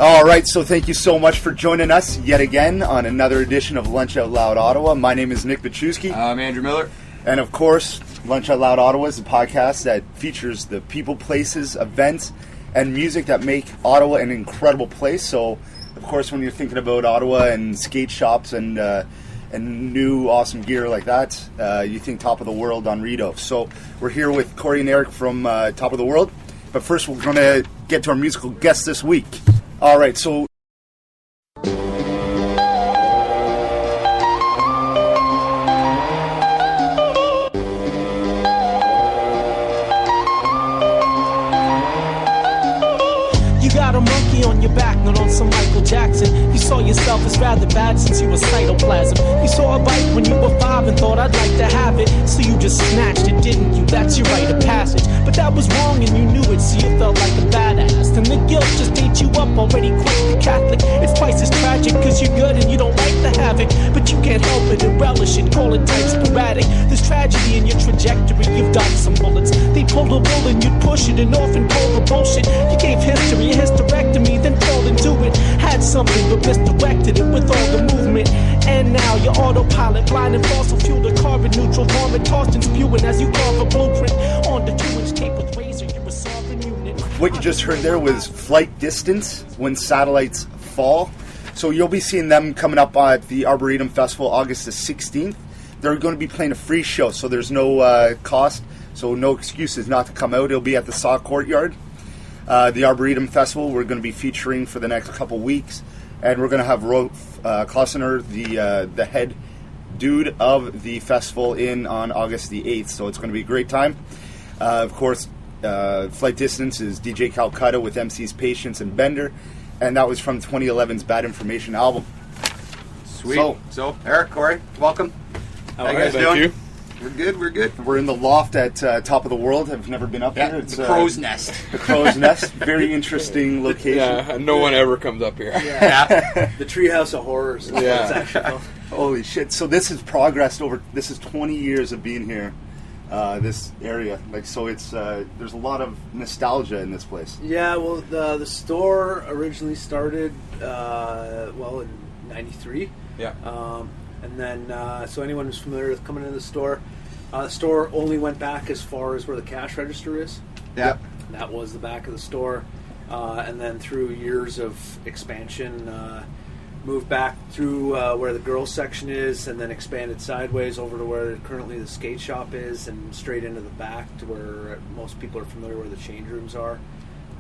All right, so thank you so much for joining us yet again on another edition of Lunch Out Loud Ottawa. My name is Nick Baczewski. I'm Andrew Miller. And of course, Lunch Out Loud Ottawa is a podcast that features the people, places, events, and music that make Ottawa an incredible place. So, of course, when you're thinking about Ottawa and skate shops and new awesome gear like that, you think Top of the World on Rideau. So we're here with Corey and Eric from Top of the World. But first, we're going to get to our musical guest this week. All right, so you got a monkey on your back, not on some Michael Jackson. You saw yourself as rather bad since you were cytoplasm. You saw a bike when you were 5 and thought I'd like to have it, so you just snatched it, didn't you? That's your rite of passage. But that was wrong and you knew it, so you felt like a badass. And the guilt just ate you up, already quite the Catholic. It's twice as tragic cause you're good and you don't like the havoc, but you can't help it and relish it, call it type sporadic. There's tragedy in your trajectory, you've dodged some bullets. They pulled a bull and you'd push it and often called the bullshit. You gave history a hysterectomy, then fall into it. Had something but misdirected it with all the movement. And now your autopilot, blind and fossil fuel to carbon neutral, vomit tossed and spewing as you carve a blueprint on the 2-inch tape with razor. You're a sovereign unit. what you just heard there was Flight Distance, When Satellites Fall. So you'll be seeing them coming up at the Arboretum Festival August the 16th. They're going to be playing a free show, so there's no cost, so no excuses not to come out. It'll be at the Saw Courtyard. The Arboretum Festival we're going to be featuring for the next couple weeks, and we're going to have Rolf Klausener, the head dude of the festival, in on August the 8th, so it's going to be a great time. Of course, Flight Distance is DJ Calcutta with MCs Patience and Bender, and that was from 2011's Bad Information album. Sweet. So Eric, Corey, welcome. How you guys doing? Thank you. We're good. We're in the loft at Top of the World. I've never been up here. It's the Crow's Nest. The Crow's Nest. Very interesting location. Yeah, no one ever comes up here. Yeah. The Treehouse of Horrors. Yeah. It's actually called. Holy shit. So this has progressed over, this is 20 years of being here, this area. Like, so it's, there's a lot of nostalgia in this place. Yeah, well, the store originally started, in 93. Yeah. And then, so anyone who's familiar with coming into the store only went back as far as where the cash register is. Yeah. That was the back of the store. And then through years of expansion, moved back through where the girls section is, and then expanded sideways over to where currently the skate shop is, and straight into the back to where most people are familiar where the change rooms are.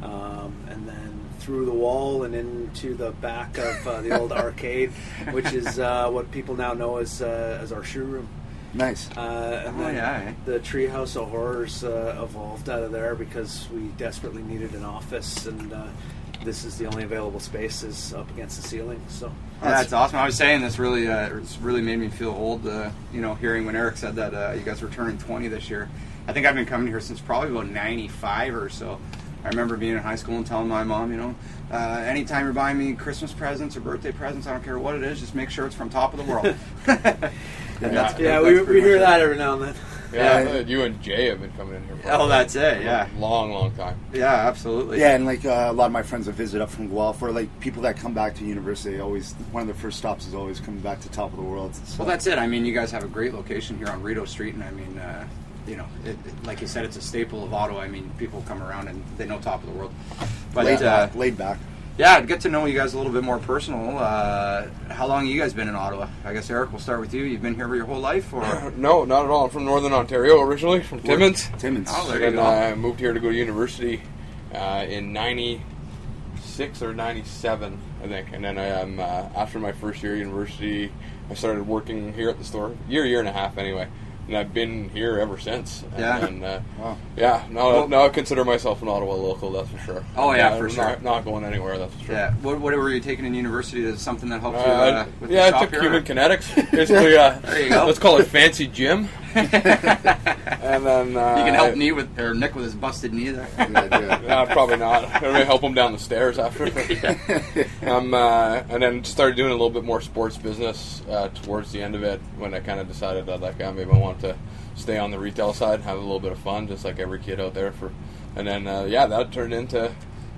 And then through the wall and into the back of the old arcade, which is what people now know as our shoe room. Nice. And then the Treehouse of Horrors evolved out of there because we desperately needed an office, and this is the only available space is up against the ceiling. So That's awesome. I was saying this really, it's really made me feel old. Hearing when Eric said that you guys were turning 20 this year. I think I've been coming here since probably about 95 or so. I remember being in high school and telling my mom, anytime you're buying me Christmas presents or birthday presents, I don't care what it is, just make sure it's from Top of the World. we hear that every now and then. Yeah, you and Jay have been coming in here for that's it, yeah. a long time. Yeah, absolutely. Yeah, and like a lot of my friends that visit up from Guelph, or like people that come back to university, always one of the first stops is always coming back to Top of the World. So. Well, that's it. I mean, you guys have a great location here on Rideau Street, and I mean, like you said, it's a staple of Ottawa. I mean, people come around and they know Top of the World. But laid back. Yeah, I'd get to know you guys a little bit more personal. How long have you guys been in Ottawa? I guess, Eric, we'll start with you. You've been here your whole life? Or? No, not at all. I'm from Northern Ontario originally, from Timmins. Oh, there you go. I moved here to go to university in 96 or 97, I think. And then after my first year at university, I started working here at the store. Year and a half anyway. And I've been here ever since. Now I consider myself an Ottawa local, that's for sure. Oh, yeah, for sure. Not going anywhere, that's for sure. Yeah. What were you taking in university? Is something that helped you with the I shop took here? human kinetics. Basically, there you go. Let's call it fancy gym. And then you can help Nick with his busted knee there. Probably not. I'm gonna help him down the stairs after. And then started doing a little bit more sports business towards the end of it, when I kind of decided that maybe I want to stay on the retail side, have a little bit of fun, just like every kid out there. And then that turned into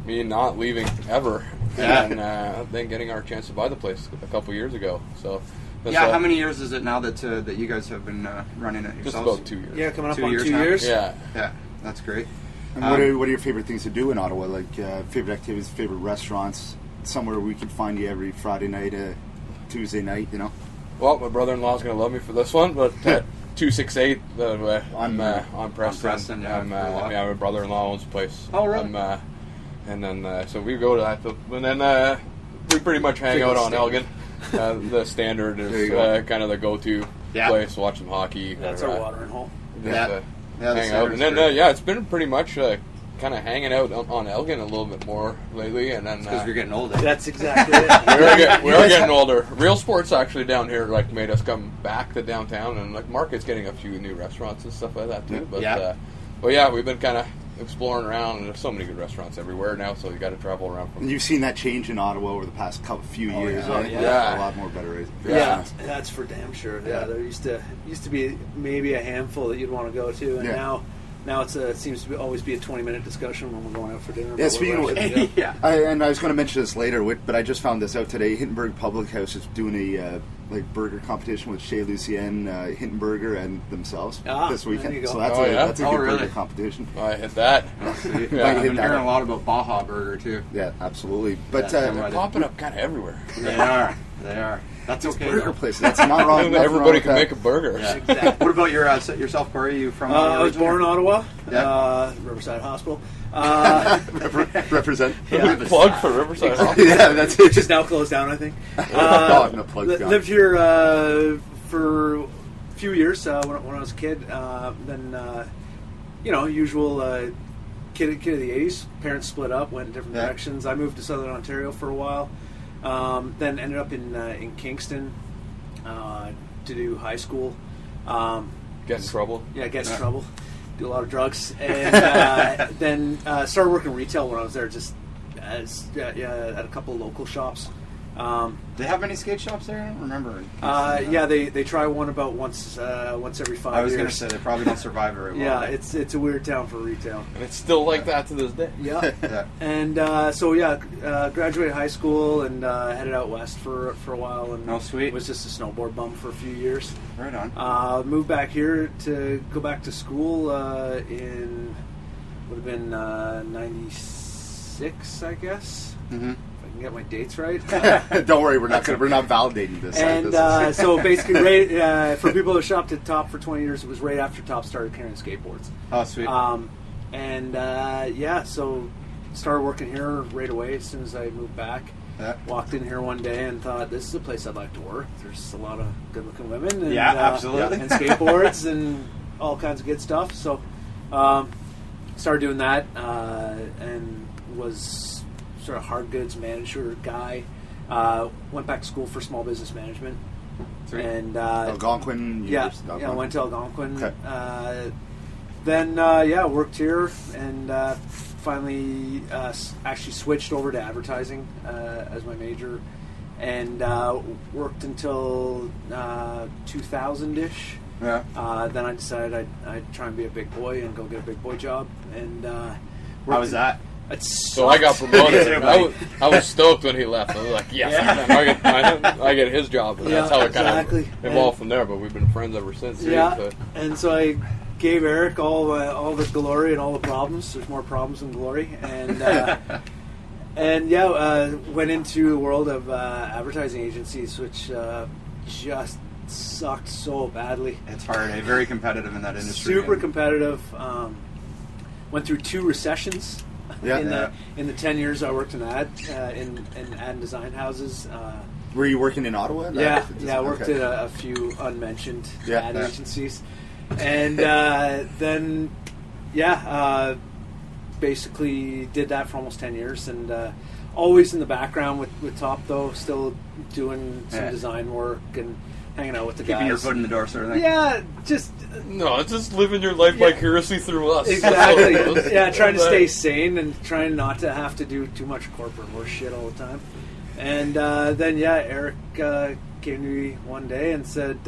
me not leaving ever. and then getting our chance to buy the place a couple years ago. So how many years is it now that you guys have been running it yourselves? Just about 2 years. Yeah, coming up 2 on years 2 now? years. Yeah, that's great. And what are your favorite things to do in Ottawa? Like favorite activities, favorite restaurants, somewhere we can find you every Friday night, Tuesday night, you know? Well, my brother-in-law's going to love me for this one, but 268 on Preston. Yeah, my brother-in-law owns a place. Oh, really? And then so we go to that, and then we pretty much hang out on Elgin. The standard is kind of the go-to place. Watch some hockey. That's our watering hole. Hang out, and then it's been pretty much kind of hanging out on Elgin a little bit more lately, and then because you're getting older. That's exactly it. we are getting older. Real Sports actually down here made us come back to downtown, and Market's getting a few new restaurants and stuff like that too. But we've been kind of exploring around, and there's so many good restaurants everywhere now, so you got to travel around. And you've seen that change in Ottawa over the past few years, right? Yeah. A lot more better restaurants. Yeah, that's for damn sure. Yeah, there used to be maybe a handful that you'd want to go to, and now it seems to always be a 20-minute discussion when we're going out for dinner. Yeah, speaking of and I was going to mention this later, but I just found this out today. Hintonburg Public House is doing a burger competition with Chez Lucien, Hintonburger, and themselves this weekend. There you go. So that's a good burger competition. I hit that. I've been hearing a lot about Baja Burger too. Yeah, absolutely. But they're popping up kind of everywhere. They are. That's okay. Burger places. That's not wrong. Everybody can make a burger. Yeah. Exactly. What about yourself, Corey? You from? I was born in Ottawa, Riverside Hospital. Represent. Plug for Riverside Hospital. Yeah, that's it. Which is now closed down, I think. No plug. Lived here for a few years when I was a kid. Then, usual kid of the 80s. Parents split up, went in different directions. I moved to Southern Ontario for a while. Then ended up in Kingston to do high school. Get in trouble? Yeah, get in trouble. Do a lot of drugs. And then started working retail when I was there, just at a couple of local shops. They have many skate shops there? I don't remember. They try one about once every 5 years. I was going to say, they probably don't survive very well. Yeah, it's a weird town for retail. And it's still like that to this day. Yeah. And graduated high school and headed out west for a while. And was just a snowboard bum for a few years. Right on. Moved back here to go back to school would have been 96, I guess. Mm-hmm. Get my dates right. Don't worry, we're not validating this. And so basically, for people who shopped at Top for 20 years, it was right after Top started carrying skateboards. Oh, sweet. So started working here right away as soon as I moved back. Yeah. Walked in here one day and thought, this is a place I'd like to work. There's a lot of good-looking women. And, absolutely. And skateboards and all kinds of good stuff. So started doing that and was sort of hard goods manager guy. Went back to school for small business management. Right. And Algonquin. I went to Algonquin. Okay. Then worked here and finally actually switched over to advertising as my major, and worked until 2000-ish. Yeah. Then I decided I'd try and be a big boy and go get a big boy job. And how was that? So I got promoted. I was stoked when he left. I was like, yes, I get his job. And that's how it kind of evolved from there. But we've been friends ever since. Yeah, and so I gave Eric all the glory and all the problems. There's more problems than glory. And went into the world of advertising agencies, which just sucked so badly. It's hard. Very competitive in that industry. Super competitive. Went through 2 recessions. In the 10 years I worked in ad and design houses. Were you working in Ottawa? I worked at a few unmentioned ad agencies, and then basically did that for almost 10 years, and always in the background with Top, though, still doing some design work and hanging out with the guys. Keeping your foot in the door sort of thing. Yeah, it's just living your life vicariously through us. Exactly. Trying to stay sane and trying not to have to do too much corporate horse shit all the time. And then Eric came to me one day and said,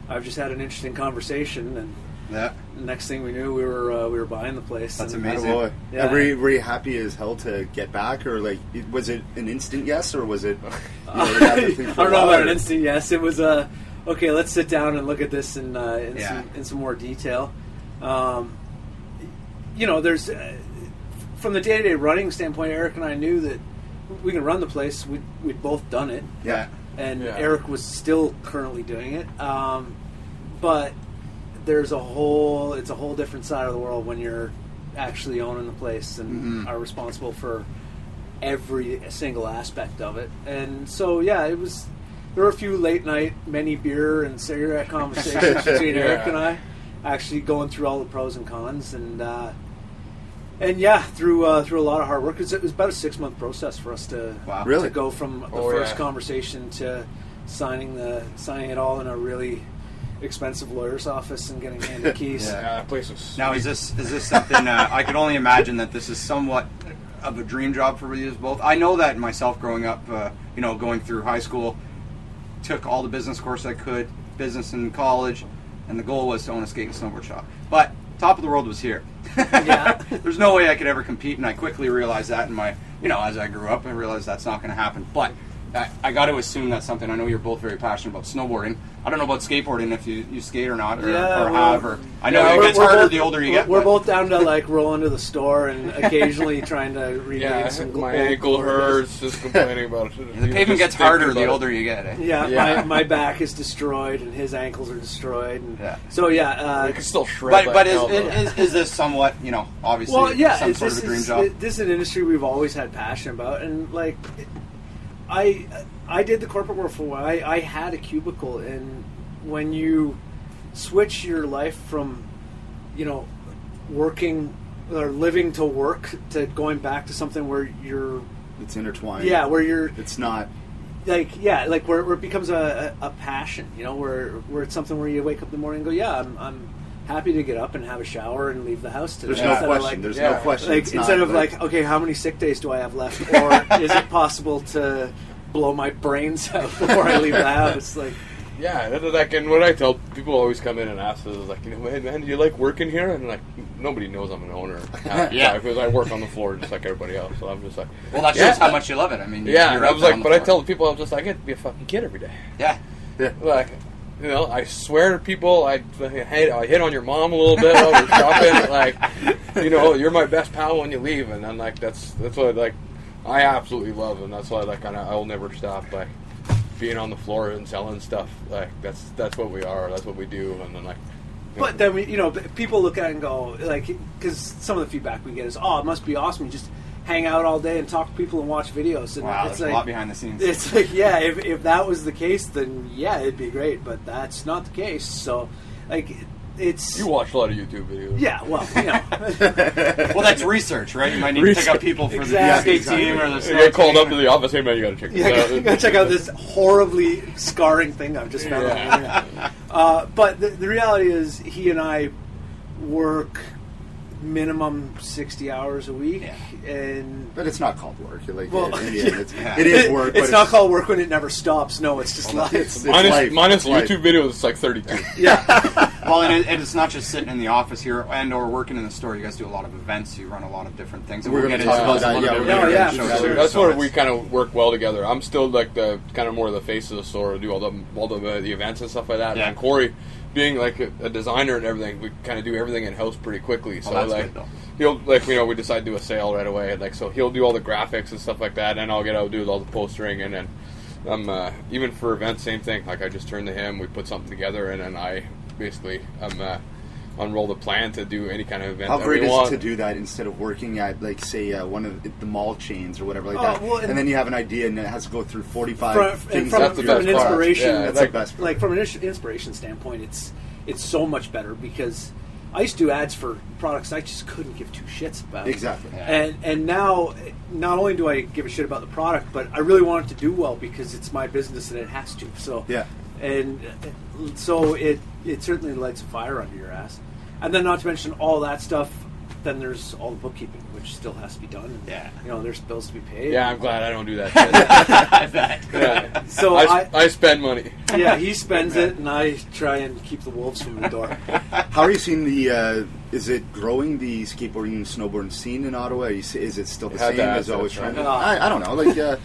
I've just had an interesting conversation, and Yeah. Next thing we knew, we were buying the place. That's and- amazing. Oh, boy. Yeah. Were you happy as hell to get back, or like was it an instant yes, or was it? You had to think I for a don't know while, about or- an instant yes. It was okay. Let's sit down and look at this in Yeah. some more detail. There's from the day-to-day running standpoint, Eric and I knew that we can run the place. We'd both done it. Yeah. And Yeah. Eric was still currently doing it. But it's a whole different side of the world when you're actually owning the place and are responsible for every single aspect of it. And so, yeah, there were a few late night, many beer and cigarette conversations between Eric and I, actually going through all the pros and cons. And yeah, through a lot of hard work. It was about a 6-month process for us to Wow. Really? to go from the first conversation to signing it all in a really expensive lawyer's office and getting handed keys. Yeah. Yeah, that place was. Now, is this something? I could only imagine that this is somewhat of a dream job for you both. I know that myself, growing up, going through high school, took all the business course I could, business in college, and the goal was to own a skate and snowboard shop. But top of the world was here. Yeah. There's no way I could ever compete, and I quickly realized that in my, as I grew up, I realized that's not going to happen. But I got to assume that's something. I know you're both very passionate about snowboarding. I don't know about skateboarding, if you skate or not, or have, or I know it gets harder the older you get. We're but- both down to like rolling to the store and occasionally trying to relieve some my old ankle glory hurts just complaining about it. The pavement gets harder the older you get. Yeah, Yeah. My back is destroyed and his ankles are destroyed. And Yeah. So yeah, You can still shred. But like hell, though. is this somewhat, obviously well, yeah, some sort of a dream job? this is an industry we've always had passion about, and like, I did the corporate world for a while. I had a cubicle, and when you switch your life from, working or living to work to going back to something where you're, It's intertwined. yeah, where you're It's not. like where it becomes a passion, where it's something where you wake up in the morning and go, yeah, I'm happy to get up and have a shower and leave the house today. There's no Instead of, question. like, There's Yeah. no question. like It's instead not, of like, okay, how many sick days do I have left, or is it possible to blow my brains out before I leave the house? Like, Yeah, and what I tell people always come in and ask is like, hey, man, do you like working here? And like, nobody knows I'm an owner. Yeah. Because I work on the floor just like everybody else. So I'm just like, Well, that shows how much you love it. I mean, yeah. you're And I out was there like, on but the I floor. tell the people, I'm just like, I get to be a fucking kid every day. Yeah. Like, I swear to people, I hit on your mom a little bit while we're shopping. Like, you're my best pal when you leave, and then like that's what like I absolutely love, and that's why like I'll never stop like being on the floor and selling stuff. Like that's what we are. That's what we do, and then like. but then people look at it and go, like, because some of the feedback we get is, oh, it must be awesome. You just hang out all day and talk to people and watch videos. And Wow, it's there's like, a lot behind the scenes. It's like, yeah, if that was the case, then yeah, it'd be great. But that's not the case. So, like, it's You watch a lot of YouTube videos. yeah. Well, Well, that's research, right? You might need to pick up people for Exactly. the skate team or the You snow get called team up to the office. Hey man, you gotta check this yeah, out. you gotta check out this horribly scarring thing I've just found on the internet. But the reality is, he and I work minimum 60 hours a week, and But it's not called work. Like, Well, in the end, yeah. it is work. it's but not called work when it never stops. No, it's just life. It's Minus life. YouTube It's life. videos, it's like 32. Yeah, Well, and it's not just sitting in the office here and or working in the store. You guys do a lot of events. You run a lot of different things. And We're we'll gonna get into talk those about a that, little yeah, bit we're later gonna in the get show, into too. That's So where it's- we kind of work well together. I'm still like the kind of more of the face of the store, do all the events and stuff like that. Yeah. And Corey, being like a designer and everything, we kind of do everything in house pretty quickly. So that's like good, though. he'll we decide to do a sale right away, and like so he'll do all the graphics and stuff like that, and I'll get out and do all the postering, and then even for events, same thing. Like I just turn to him, we put something together, and then I basically unroll the plan to do any kind of event. How that great we is want. it to do that instead of working at, like, say, one of the mall chains or whatever like Oh, that, well, and- and then you have an idea and it has to go through 45 things. from That's the an best part. inspiration, Yeah, that's like, the best part. like from an inspiration standpoint, it's so much better because I used to do ads for products I just couldn't give two shits about. Exactly. Yeah. And now, not only do I give a shit about the product, but I really want it to do well because it's my business and it has to. So Yeah. and so it certainly lights a fire under your ass. And then, not to mention all that stuff then there's all the bookkeeping, which still has to be done. And, you know, there's bills to be paid. Yeah, I'm glad I don't do that shit. I bet. Yeah. So I spend money. Yeah, he spends it, and I try and keep the wolves from the door. How are you seeing the? Is it growing the skateboarding and snowboarding scene in Ottawa? Is it still the same as always? I don't know. Like,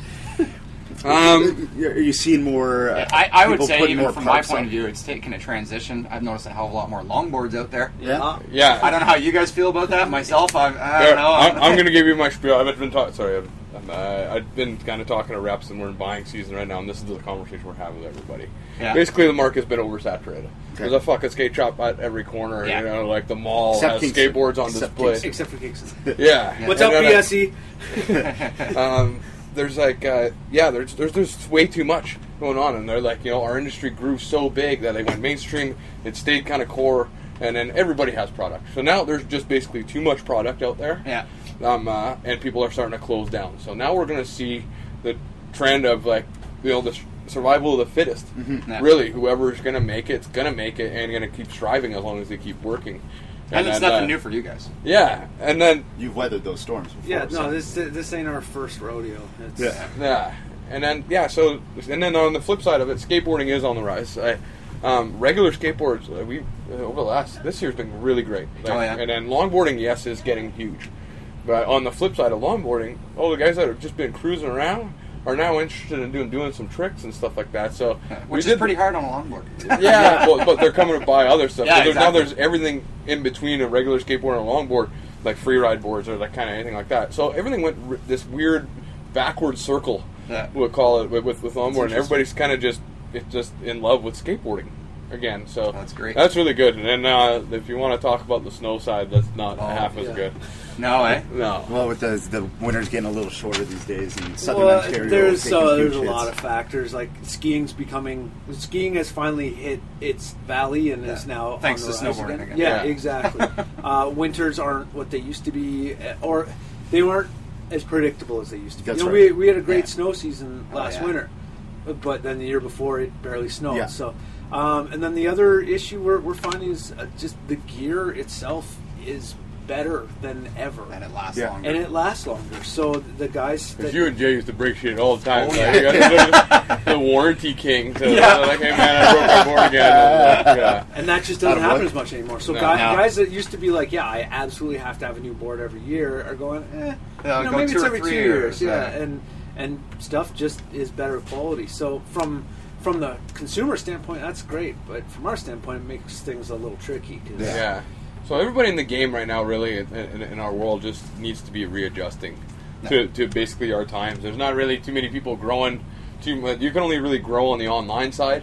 are you seeing more? I would people say, putting even more from my parks point up? of view, it's taken a transition. I've noticed a hell of a lot more longboards out there. Yeah. Yeah. I don't know how you guys feel about that. Myself, I Yeah, don't know. I'm going to give you my spiel. I've been talking. Sorry, I've been kind of talking to reps, and we're in buying season right now, and this is the conversation we're having with everybody. Yeah. Basically, the market's been oversaturated. Okay. There's a fucking skate shop at every corner. Yeah. You know, like the mall Except has Kingston. skateboards on Except display. Kingston. Except for Kingston. Yeah. What's And up, then, BSE? There's like, there's way too much going on, and they're like, you know, our industry grew so big that they went mainstream. It stayed kind of core, and then everybody has product. So now there's just basically too much product out there. Yeah. And people are starting to close down. So now we're going to see the trend of, like, you know, the survival of the fittest. Mm-hmm. Yeah. Really, whoever's going to make it's going to make it, and going to keep striving as long as they keep working. And it's then, nothing new for you guys. Yeah, and then You've weathered those storms before. Yeah, no, so. this ain't our first rodeo. It's, yeah, and then on the flip side of it, skateboarding is on the rise. Regular skateboards, this year's been really great. And then longboarding, yes, is getting huge. But on the flip side of longboarding, all the guys that have just been cruising around are now interested in doing some tricks and stuff like that. So Which is pretty hard on a longboard. Yeah, but they're coming to buy other stuff. Yeah, So now exactly. there's everything in between a regular skateboard and a longboard, like free ride boards or like kind of anything like that. So everything went this weird backward circle, we'll call it, with longboard, and everybody's kind of just in love with skateboarding again. So that's great. That's really good. And then if you want to talk about the snow side, that's not half as good. No, eh? No. Well, with the winter's getting a little shorter these days, and Southern Well, Ontario there's taking huge a hits. lot of factors. Like skiing has finally hit its valley and is now Thanks on the to rise snowboarding again. again. Yeah, Yeah. exactly. Winters aren't what they used to be, or they weren't as predictable as they used to be. That's you know, right. we had a great Yeah. snow season last yeah. winter, but then the year before it barely snowed. Yeah. So, and then the other issue we're finding is just the gear itself is better than ever, And it lasts Yeah. longer. and it lasts longer. So the guys that Because you and Jay used to break shit all the time. Oh, Like, yeah. you got the warranty king. So like, hey man, I broke my board again. And, yeah. And that just Out doesn't of happen luck. as much anymore. So No. guys that used to be like, yeah, I absolutely have to have a new board every year, are going, Yeah, you know, go maybe 2 it's or every 3 2 years, years. yeah. And stuff just is better quality. So from the consumer standpoint, that's great. But from our standpoint, it makes things a little tricky. 'Cause Yeah. So everybody in the game right now, really, in our world, just needs to be readjusting to basically our times. There's not really too many people growing too much. You can only really grow on the online side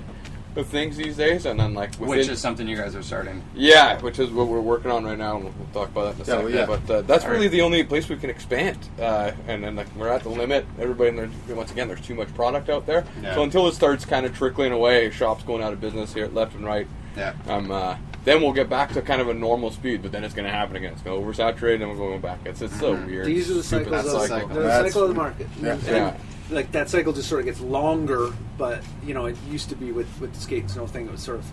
of things these days, and then like within, Which is something you guys are starting. yeah, which is what we're working on right now, and we'll talk about that in a second. yeah. But that's really the only place we can expand, and then like we're at the limit. Everybody, once again, there's too much product out there. Yeah. So until it starts kind of trickling away, shops going out of business here, left and right. Yeah. Then we'll get back to kind of a normal speed, but then it's going to happen again. It's going to oversaturate, and we're going back. It's so weird. These are the Stupid cycles of cycle. the cycle of the market. Yeah. And, Yeah. like that cycle just sort of gets longer, but you know it used to be with the skate and snow thing. It was sort of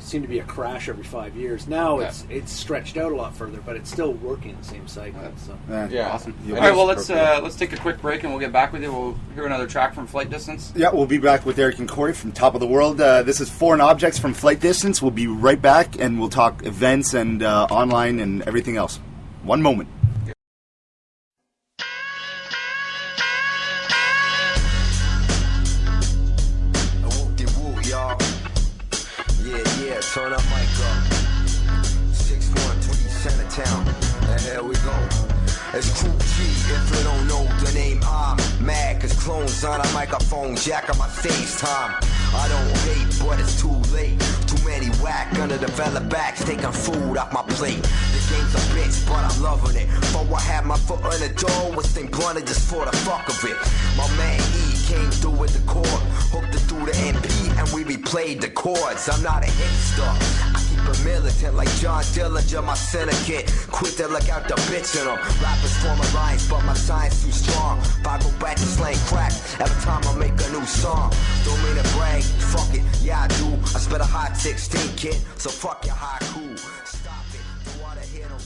seemed to be a crash every 5 years. Now it's stretched out a lot further, but it's still working the same cycle. So. Yeah. Awesome. Yeah. All right, well, let's take a quick break and we'll get back with you. We'll hear another track from Flight Distance. Yeah, we'll be back with Eric and Corey from Top of the World. This is Foreign Objects from Flight Distance. We'll be right back, and we'll talk events and online and everything else. One moment. Whoop-de-whoop, y'all. Yeah, turn that mic up. 613 Centertown. And here we go. It's Crew G, if you don't know the name, I'm mad, cause clones on a microphone, jack on my FaceTime. I don't hate, but it's too late. Too many whack, underdeveloped backs taking food off my plate. The game's a bitch, but I'm loving it. Before I had my foot on the door, was thing blunted just for the fuck of it. My man E came through with the chord, hooked it through the MP, and we replayed the chords. I'm not a hipster, I keep it militant like John Dillinger, my syndicate. Quick to look out the bitch in them. Rappers form alliance, but my science too strong. If I go back to slang crack, every time I make a new song. Don't mean to brag, fuck it, yeah I do. I spit a hot 16, kid, so fuck your haiku. Stop it, don't wanna hear no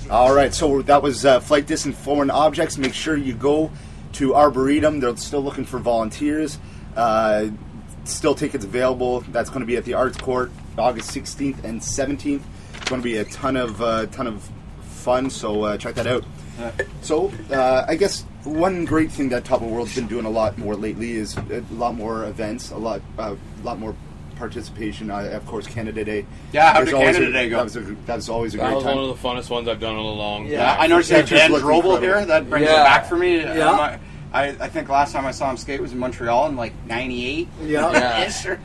All right, so that was Flight Distance Foreign Objects. Make sure you go to Arboretum. They're still looking for volunteers. Still tickets available. That's going to be at the Arts Court, August 16th and 17th. It's going to be a ton of fun, so check that out. So I guess one great thing that Top of the World's been doing a lot more lately is a lot more events, a lot more participation. Of course, Canada Day. Yeah, how did Canada Day go? That was always a great That was time. one of the funnest ones I've done in a long time. Yeah, I noticed that Pictures Dan look Drobel incredible. here. That brings it Yeah. back for me. Yeah. I think last time I saw him skate was in Montreal in like '98. Yeah. Yeah.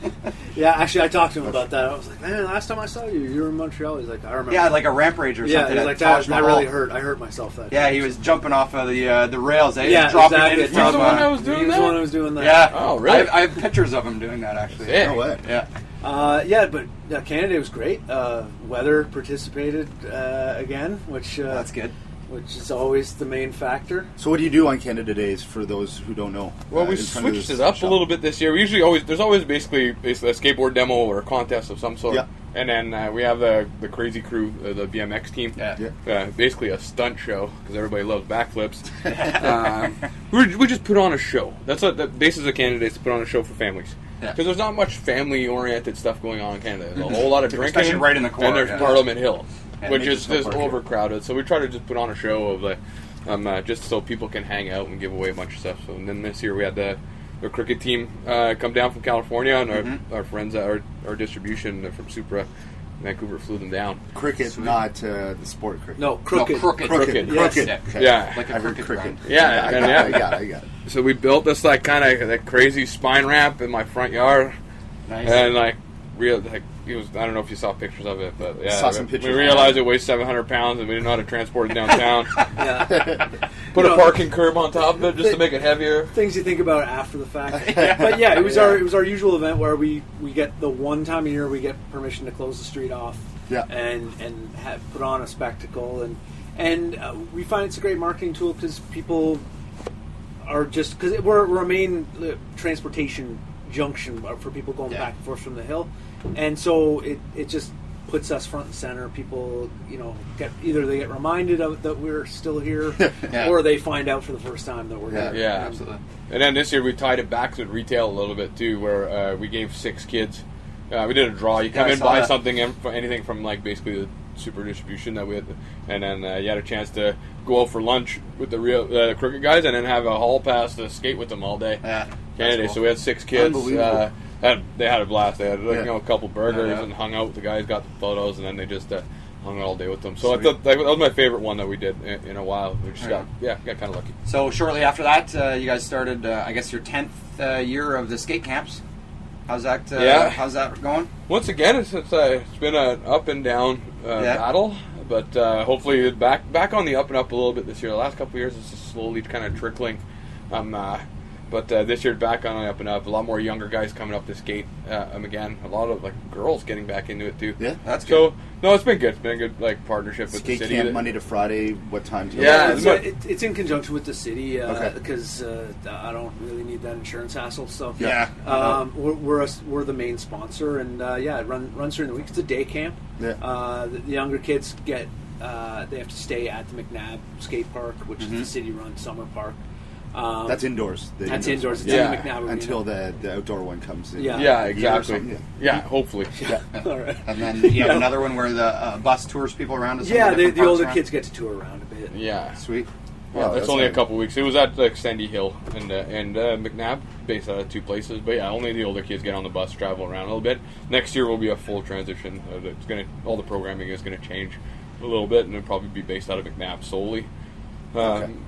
Yeah, actually, I talked to him about that. I was like, man, last time I saw you, you were in Montreal. He's like, I remember. Yeah, like a ramp rage or yeah, something. he's at like, Taj that Mahal. really hurt. I hurt myself that Yeah, day. he was jumping off of the rails. Eh? Yeah, dropping exactly. in He was the one that was doing He was that? the one who was doing that. Yeah. Oh, really? I have pictures of him doing that actually. Sick. No way. Yeah. Yeah, but Canada was great. Weather participated again, which That's good. which is always the main factor. So what do you do on Canada Days for those who don't know? Well, we in front of switched this it up shop? a little bit this year. We usually there's always basically a skateboard demo or a contest of some sort. Yeah. And then we have the Crazy Crew, the BMX team. Yeah. Basically a stunt show because everybody loves backflips. We just put on a show. That's what the basis of Canada is, to put on a show for families. Yeah. Because there's not much family-oriented stuff going on in Canada. There's a whole lot of drinking. Especially right in the core, And there's yeah. Parliament Hill, Yeah, which makes is it so just far here. overcrowded. So we try to just put on a show of just so people can hang out and give away a bunch of stuff. So and then this year we had the cricket team come down from California, and our friends at our distribution from Supra Vancouver flew them down. Cricket, not the sport cricket. No, crooked. crooked. Crooked. Yes. Crooked. Yeah. Okay. Yeah. Like a I heard cricket cricket. ground. Yeah, I and got it. So we built this kind of that crazy spine ramp in my front yard, Nice. and it was. I don't know if you saw pictures of it, but yeah, Saw some pictures. we realized it weighs 700 pounds, and we didn't know how to transport it downtown. Yeah. Put You a know, parking curb on top of it just to make it heavier. Things you think about after the fact. But yeah, it was our usual event where we get the one time a year we get permission to close the street off. Yeah. And put on a spectacle, and we find it's a great marketing tool because people are just because we're a main transportation junction for people going Yeah. back and forth from the hill, and so it just puts us front and center. People, get reminded of that we're still here, Yeah. or they find out for the first time that we're Yeah. here. Yeah, Absolutely. And then this year we tied it back to retail a little bit too, where we gave 6 kids. We did a draw. You come I in, saw buy that. something, anything from basically the super distribution that we had, and then you had a chance to go out for lunch with the real crooked guys, and then have a hall pass to skate with them all day. Yeah. Canada. That's cool. So we had 6 kids. Unbelievable. They had a blast. They had a couple burgers Yeah. and hung out with the guys, got the photos, and then they just hung out all day with them. So I Sweet. thought that was my favorite one that we did in a while. We just got kind of lucky. So shortly after that, you guys started, I guess, your 10th year of the skate camps. How's that? How's that going? Once again, it's been an up and down battle, but hopefully back on the up and up a little bit this year. The last couple of years, it's just slowly kind of trickling. But this year, back on the up and up. A lot more younger guys coming up to skate again. A lot of girls getting back into it too. Yeah. That's good. So no, it's been good. It's been a good partnership with Skate the city. camp Monday to Friday. What time? till Yeah, what? It's in conjunction with the city Okay. because I don't really need that insurance hassle. So Yeah. we're the main sponsor, and it runs during the week. It's a day camp. Yeah. The younger kids get they have to stay at the McNabb skate park, which is the city-run summer park. That's indoors. The That's indoors. It's Yeah. in the McNabb Arena. Until the outdoor one comes in. Yeah. Yeah, A year or exactly. something, Yeah, hopefully. Yeah. All right. And then you have another one where the bus tours people around. To some Yeah, of different the parks older around. kids get to tour around a bit. Yeah. Sweet. Yeah, Wow, that's only a nice. couple weeks. It was at Sandy Hill and McNabb, based out of 2 places. But yeah, only the older kids get on the bus, travel around a little bit. Next year will be a full transition. All the programming is gonna change a little bit, and it'll probably be based out of McNabb solely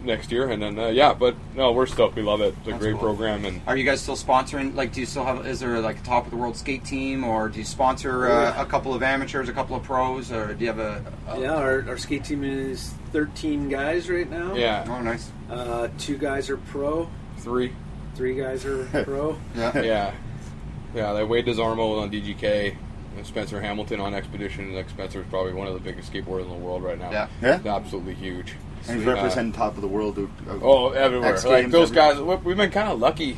next year. And then but no, we're stoked. We love it. It's a That's great cool. program. And Are you guys still sponsoring? Do you still have? Is there a top of the world skate team, or do you sponsor a couple of amateurs, a couple of pros, or do you have a Yeah, our skate team is 13 guys right now. yeah, Oh, nice. 2 guys are pro. 3. 3 guys are pro. Yeah. They Wade Desarmo on DGK. And Spencer Hamilton on Expedition. Spencer's probably one of the biggest skateboarders in the world right now. Yeah. Yeah? He's absolutely huge. And he's representing top of the world. Everywhere. X Like Games, those guys, we've been kind of lucky.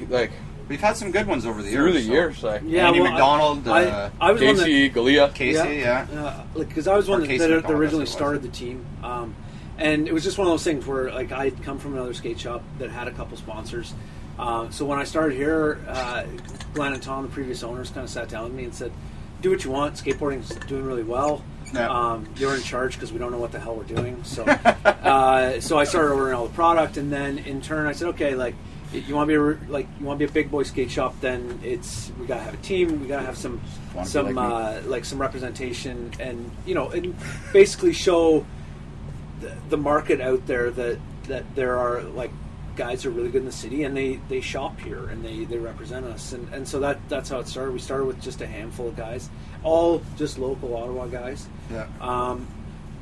We've had some good ones over the Through years. the years, like Andy McDonald, I was one that, Casey, Galea. Casey, because I was one Or Casey that McDonald, originally that's started what it the team, and it was just one of those things where like I'd come from another skate shop that had a couple sponsors. So when I started here, Glenn and Tom, the previous owners, kind of sat down with me and said, "Do what you want. Skateboarding's doing really well. Yeah. You're in charge because we don't know what the hell we're doing." So, so I started ordering all the product, and then in turn I said, "Okay, like you want to be a big boy skate shop? Then we gotta have a team. We gotta have some representation, and and basically show the market out there that there are like guys who are really good in the city, and they shop here and they represent us, and so that's how it started. We started with just a handful of guys, all just local Ottawa guys. Yeah.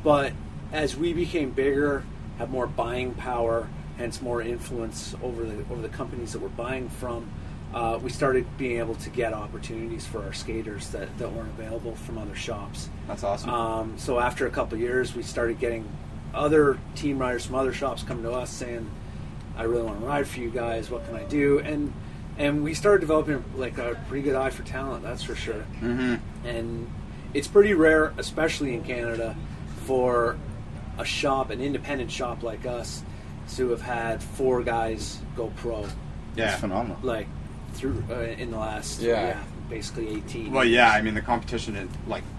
But as we became bigger, had more buying power, hence more influence over the companies that we're buying from, we started being able to get opportunities for our skaters that weren't available from other shops. That's awesome. So after a couple of years, we started getting other team riders from other shops coming to us saying, "I really want to ride for you guys. What can I do?" And we started developing like a pretty good eye for talent, that's for sure. Mm-hmm. And it's pretty rare, especially in Canada, for an independent shop like us, to have had 4 guys go pro. Yeah. It's phenomenal. Like through in the last basically 18. Well, yeah, I mean the competition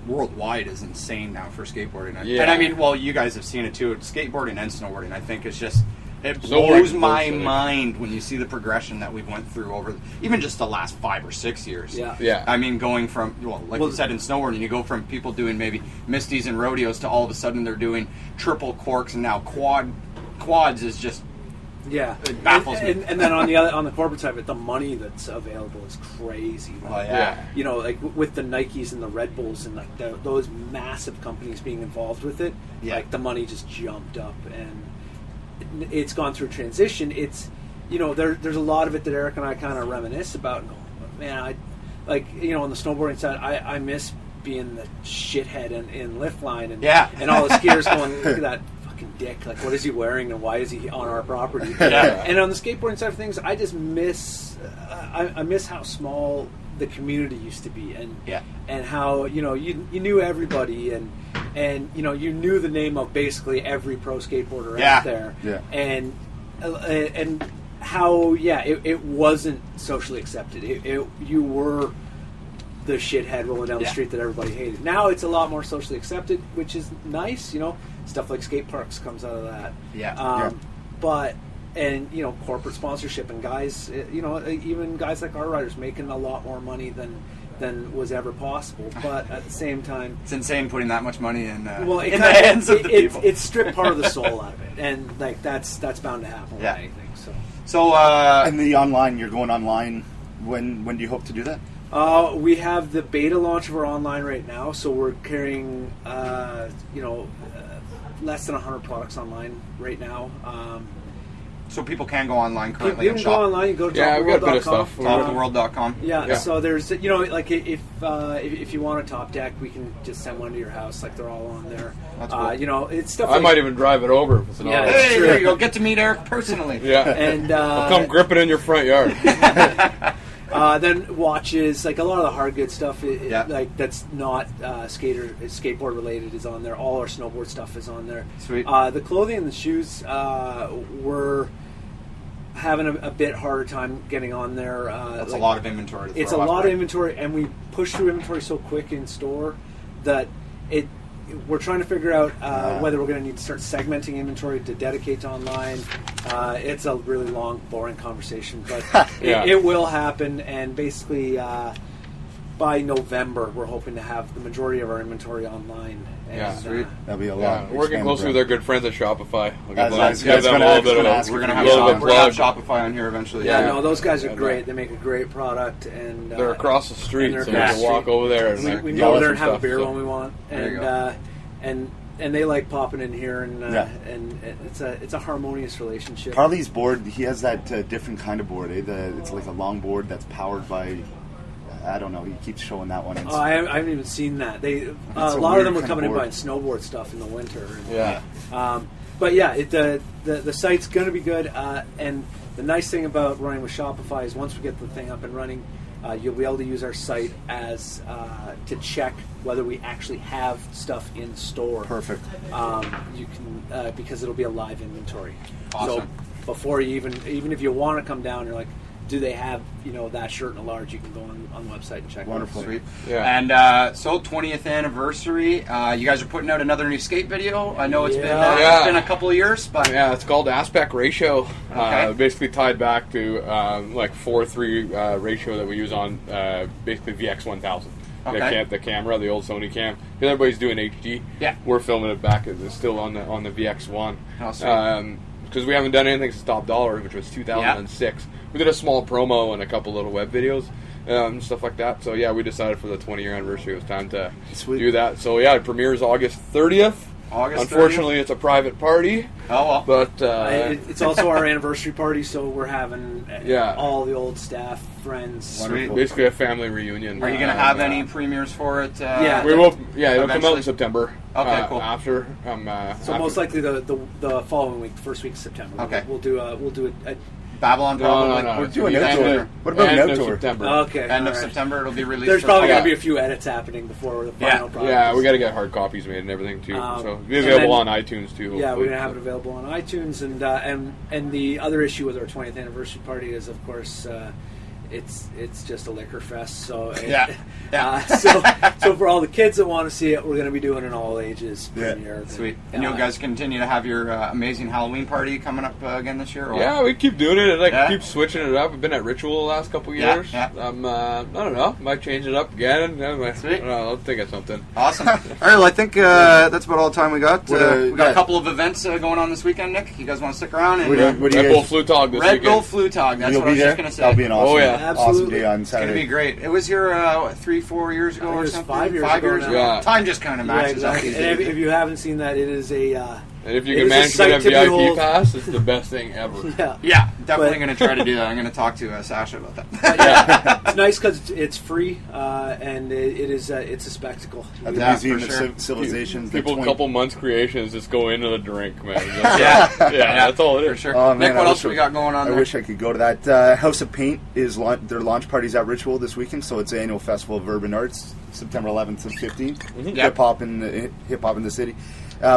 worldwide is insane now for skateboarding, Yeah. and I mean, well, you guys have seen it too. Skateboarding and snowboarding, I think, is just it So blows like my virtually. mind when you see the progression that we've went through over even just the last 5 or 6 years. Yeah. Yeah. I mean, going from you said in snowboarding, you go from people doing maybe misties and rodeos to all of a sudden they're doing triple corks, and now quads is just. Yeah, It baffles me. And then on the corporate side of it, the money that's available is crazy. Like, Well, yeah. like with the Nikes and the Red Bulls and like those massive companies being involved with it, like the money just jumped up, and it's gone through transition. It's there's a lot of it that Eric and I kind of reminisce about. And go, man, on the snowboarding side, I miss being the shithead in lift line and all the skiers going, look at that dick, like what is he wearing and why is he on our property? And on the skateboarding side of things, I just miss I miss how small the community used to be, and how you knew everybody, and you knew the name of basically every pro skateboarder out there, and how it wasn't socially accepted. You were the shithead rolling down the street that everybody hated. Now it's a lot more socially accepted, which is nice. Stuff like skate parks comes out of that. But corporate sponsorship and guys, even guys like our riders making a lot more money than was ever possible. But at the same time, It's insane putting that much money in the hands of the people. It's stripped part of the soul out of it, and like that's bound to happen with anything. So and the online, you're going online. When do you hope to do that? We have the beta launch of our online right now, so we're carrying less than 100 products online right now. So people can go online currently You and can go shop. online. You go to Yeah, we got a bit of topworld.com. stuff. Toptheworld.com. Yeah, so there's like if you want a top deck, we can just send one to your house. Like they're all on there. That's cool. It's stuff. I like, might even drive it over if it's an Yeah, auto. Hey, True. there you go. Get to meet Eric personally. Yeah. and I'll come grip it in your front yard. then watches, like a lot of the hard good stuff, like that's not skateboard related is on there. All our snowboard stuff is on there. Sweet. The clothing and the shoes, we're having a bit harder time getting on there. That's a lot of inventory. It's a lot of inventory, and we push through inventory so quick in store that we're trying to figure out whether we're going to need to start segmenting inventory to dedicate to online. It's a really long, boring conversation, but it will happen. And basically, by November, we're hoping to have the majority of our inventory online. And, sweet. That'll be a Yeah, lot. working closely with our good friends at Shopify. We'll That's give nice. them, give them a little bit of We're gonna have little bit plug. Shopify on here eventually. no, those guys are great. They make a great product, and They're across the street, and so they're we across can the walk street. over there and we yell go at there some and have a stuff, beer so. when we want, There you go. and they like popping in here, and it's a harmonious relationship. Harley's board, he has that different kind of board. It's like a long board that's powered by, I don't know. He keeps showing that one. It's, I haven't even seen that. A a lot of them weird were kind coming of in board. buying snowboard stuff in the winter. Yeah. But yeah, the site's going to be good, and The nice thing about running with Shopify is once we get the thing up and running, you'll be able to use our site as to check whether we actually have stuff in store. Perfect. You can because it'll be a live inventory. Awesome. So before you even if you want to come down, you're like, do they have that shirt in a large? You can go on the website and check. Wonderful. Sweet. Yeah. And so 20th anniversary. You guys are putting out another new skate video. I know it's been a couple of years, but Yeah, it's called Aspect Ratio. Okay. Basically tied back to like 4:3 ratio that we use on basically VX1000. Okay. The camera, the old Sony cam. Because everybody's doing HD. Yeah. We're filming it back. It's still on the VX1. Oh, sweet. Because we haven't done anything since Top Dollar, which was 2006. We did a small promo and a couple little web videos, stuff like that. So yeah, we decided for the 20-year anniversary it was time to do that. So yeah, it premieres August 30th. Unfortunately, it's a private party. Oh well. But it's also our anniversary party, so we're having all the old staff, friends. Sweet. Basically a family reunion. Are you going to have any premieres for it? Yeah. We will. Yeah, it'll come Eventually? out in September. Okay, cool. After. So most likely the following week, the first week of September. Okay. We'll do a Babylon probably. No. We're doing End outdoor. of- What about an End of outdoor? September. okay. End of all right. September it'll be released. There's for probably going to public. be a few edits happening before the Yeah. final product. Yeah, we is- got to get hard copies made and everything too. So it'll be and available then- on iTunes too. Yeah, hopefully. we're gonna have it available on iTunes, and the other issue with our 20th anniversary party is, of course, it's just a liquor fest. So so for all the kids that want to see it, we're gonna be doing an all ages premiere. Sweet. And you guys continue to have your amazing Halloween party coming up again this year? Or? Yeah, we keep doing it. Yeah. Keep switching it up. We've been at Ritual the last couple Yeah, years. yeah. I don't know. Might change it up again. Sweet. I don't know, I'll think of something. Awesome. All right, well, I think that's about all the time we got. We got yeah. a couple of events going on this weekend, Nick. You guys want to stick around? And, What do you Red Bull guys? Flu Tog this Red weekend. Bull Flu Tog. That's You'll what I be was there. just going to say. That'll be an awesome, Oh, yeah. awesome Absolutely. day on It's going to Saturday. be great. It was here 3-4 years ago I think or it was something. 5 years 5 ago years now. ago. Yeah. Time just kind of Yeah, matches up. exactly. these And days. if you haven't seen that, it is a And if you it can is a manage to get a sight to VIP behold. pass, it's the best thing ever. Yeah, definitely But- going to try to do that. I'm going to talk to Sasha about that. Yeah. It's nice because it's free, and it's a spectacle. At the Yeah, Museum for of sure. Civilizations. People, couple months creations just go into the drink, man. Yeah. That's all it For is. sure. Oh, man, Nick, I what wish else we got going on I there? wish I could go to that. House of Paint is their launch parties at Ritual this weekend, so it's the annual festival of urban arts, September 11th and 15th. Yep. Hip hop in the city.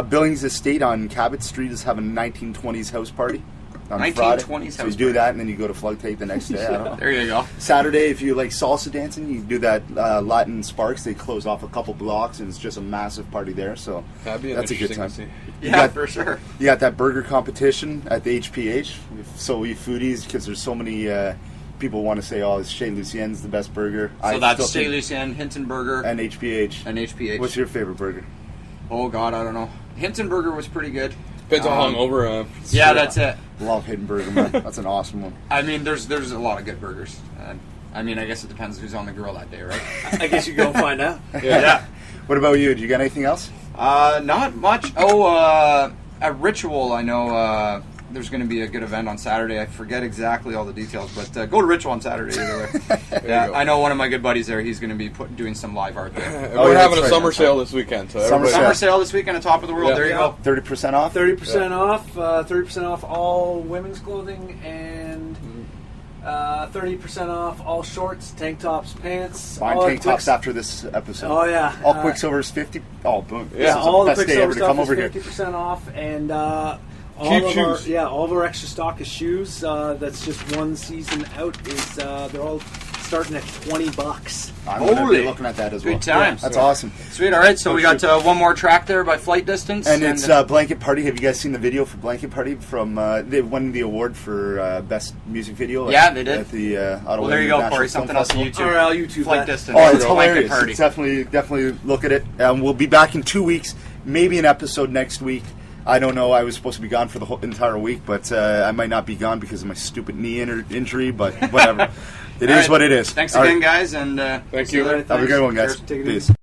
Billings Estate on Cabot Street is having a 1920s house party on 1920s Friday. house So you do party. that, and then you go to Flug Tape the next day. I don't know. There you go. Saturday, if you like salsa dancing, you do that Latin Sparks. They close off a couple blocks, and it's just a massive party there. So That'd be that's a good interesting time. to see. Yeah, for sure. You got that burger competition at the HPH. So we foodies, because there's so many people want to say, "Oh, Chez Lucien's the best burger." So that's still Chez think- Lucien, Hintonburger, and HPH. and HPH. What's your favorite burger? Oh, God, I don't know. Hintonburger was pretty good. Depends how hungover. Yeah, that's it. Love Hidden Burger, man. That's an awesome one. I mean, there's a lot of good burgers. I mean, I guess it depends who's on the grill that day, right? I guess you go and find out. Yeah. What about you? Do you got anything else? Not much. Oh, at Ritual, I know there's going to be a good event on Saturday. I forget exactly all the details, but go to Ritual on Saturday either way. Yeah, you go. I know one of my good buddies there. He's going to be doing some live art there. We're yeah, having a that's right. summer sale this weekend. So Summer everybody- Summer sale this weekend at Top of the World. Yeah. There you go. 30% off? 30% off. 30% off all women's clothing and 30% off all shorts, tank tops, pants. Buying all tank the tops Quicks- after this episode. Oh yeah. All Quicksilver's 50. Oh, boom. Yeah, This is all the the best day Quicksilver ever to stuff come is over here. 50% off, and Cheap all shoes. of our extra stock of shoes. That's just one season out. Is they're all starting at $20. I'm going to Holy. be looking at that as well. Good times. That's awesome. Sweet. All right, so we got one more track there by Flight Distance. And it's Blanket Party. Have you guys seen the video for Blanket Party? From they won the award for best music video. Yeah, they did. At the Ottawa well, there you go, International Corey. Film Something else on Festival. YouTube. All right, I'll YouTube Flight that. Distance. Oh, it's Blanket hilarious. Party. It's definitely look at it. We'll be back in 2 weeks, maybe an episode next week. I don't know. I was supposed to be gone for the whole entire week, but I might not be gone because of my stupid knee injury. But whatever, it All is right. what it is. Thanks All again, right. guys, and Thank see you. later. Have a good one, guys. Cheers. Take it Peace. easy.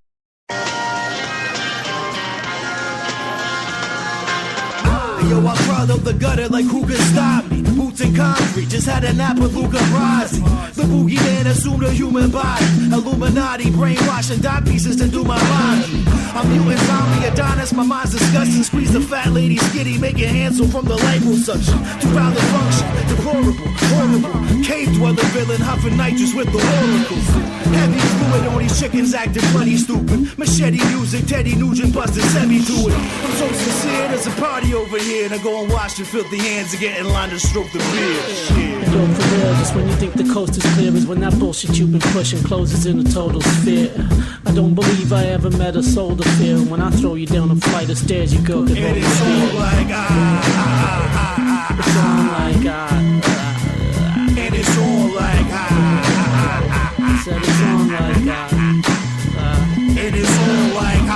yo, I crawled up the gutter like who could stop me? Boots in concrete, just had a nap with Luca Brasi. The boogeyman assumed a human body. Illuminati, brainwashing dot pieces to do my laundry. I'm mutant zombie Adonis, my mind's disgusting. Squeeze the fat lady skitty, making Hansel from the liposuction. Too proud to function, deplorable, horrible. Cave dweller villain, huffing nitrous with the oracles. Heavy fluid on these chickens acting bloody stupid. Machete music, Teddy Nugent busting semi to it. I'm so sincere, there's a party over here. And I go and wash your filthy hands and get in line to stroke the beard. Shit. Yo, for real, just when you think the coast is clear is when that bullshit you've been pushing closes in a total sphere. I don't believe I ever met a soul to fear. When I throw you down a flight of stairs, you go get and it's all like It's all like and it's all like I said it's on like and it's all like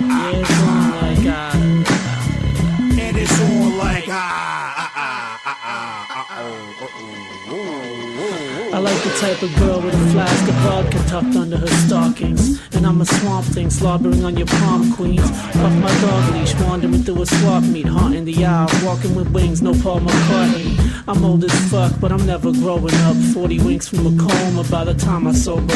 yeah, it's on like and it's all like I like the type of girl with a flask of vodka tucked under her stockings. And I'm a swamp thing slobbering on your prom queens. Off my dog leash, wandering through a swap meet, haunting the aisles, walking with wings, no Paul McCartney. I'm old as fuck, but I'm never growing up. 40 winks from a coma by the time I sober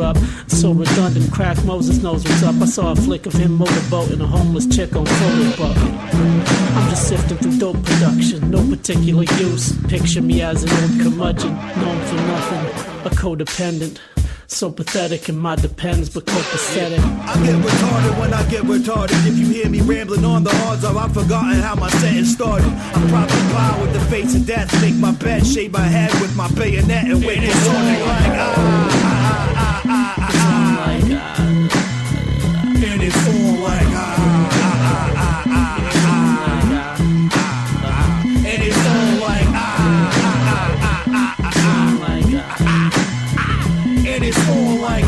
up. So redundant, crack Moses knows what's up. I saw a flick of him motorboating a homeless chick on photo bucket. I'm just sifting through dope production, no particular use. Picture me as an old curmudgeon, known for nothing, a codependent. So pathetic and my depends, but copacetic. I get retarded when I get retarded. If you hear me rambling on, the odds are I've forgotten how my sentence started. I'm probably blind with the face of death. Make my bed, shave my head with my bayonet and wait for something like and it's all like and it's all like and it's all like